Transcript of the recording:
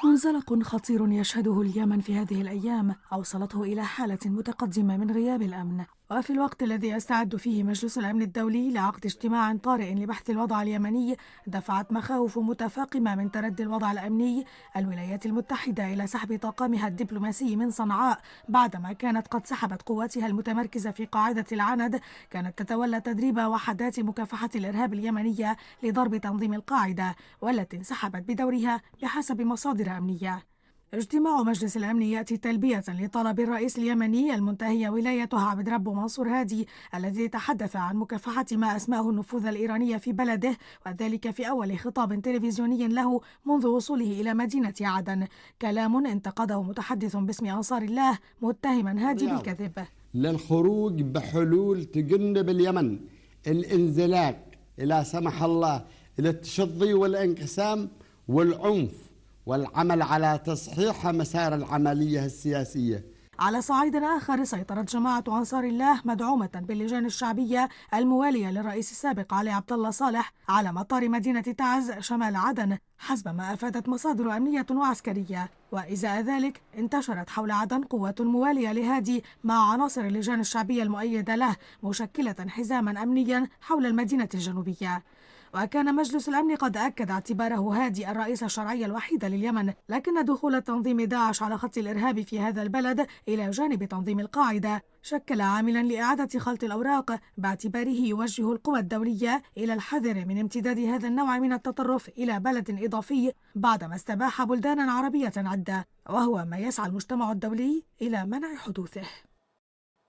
منزلق خطير يشهده اليمن في هذه الأيام أوصلته إلى حالة متقدمة من غياب الأمن، وفي الوقت الذي يستعد فيه مجلس الأمن الدولي لعقد اجتماع طارئ لبحث الوضع اليمني، دفعت مخاوف متفاقمة من تردي الوضع الأمني الولايات المتحدة إلى سحب طاقمها الدبلوماسي من صنعاء بعدما كانت قد سحبت قواتها المتمركزة في قاعدة العند، كانت تتولى تدريب وحدات مكافحة الإرهاب اليمنية لضرب تنظيم القاعدة، والتي انسحبت بدورها بحسب مصادر أمنية. اجتماع مجلس الأمن يأتي تلبية لطلب الرئيس اليمني المنتهي ولايته عبد ربه منصور هادي، الذي تحدث عن مكافحة ما أسماه النفوذ الإيراني في بلده، وذلك في أول خطاب تلفزيوني له منذ وصوله إلى مدينة عدن. كلام انتقده متحدث باسم أنصار الله متهما هادي بالكذب. للخروج بحلول تجنب اليمن الانزلاق إلى سمح الله إلى التشظي والانقسام والعنف، والعمل على تصحيح مسار العملية السياسية. على صعيد آخر، سيطرت جماعة أنصار الله مدعومة باللجان الشعبية الموالية للرئيس السابق علي عبد الله صالح على مطار مدينة تعز شمال عدن، حسب ما أفادت مصادر أمنية وعسكرية. وإزاء ذلك انتشرت حول عدن قوات موالية لهادي مع عناصر اللجان الشعبية المؤيدة له، مشكلة حزاما أمنيا حول المدينة الجنوبية. وكان مجلس الأمن قد أكد اعتباره هادي الرئيس الشرعي الوحيد لليمن، لكن دخول تنظيم داعش على خط الإرهاب في هذا البلد إلى جانب تنظيم القاعدة شكل عاملا لإعادة خلط الأوراق، باعتباره يوجه القوى الدولية إلى الحذر من امتداد هذا النوع من التطرف إلى بلد إضافي بعدما استباح بلدانا عربية عدة، وهو ما يسعى المجتمع الدولي إلى منع حدوثه.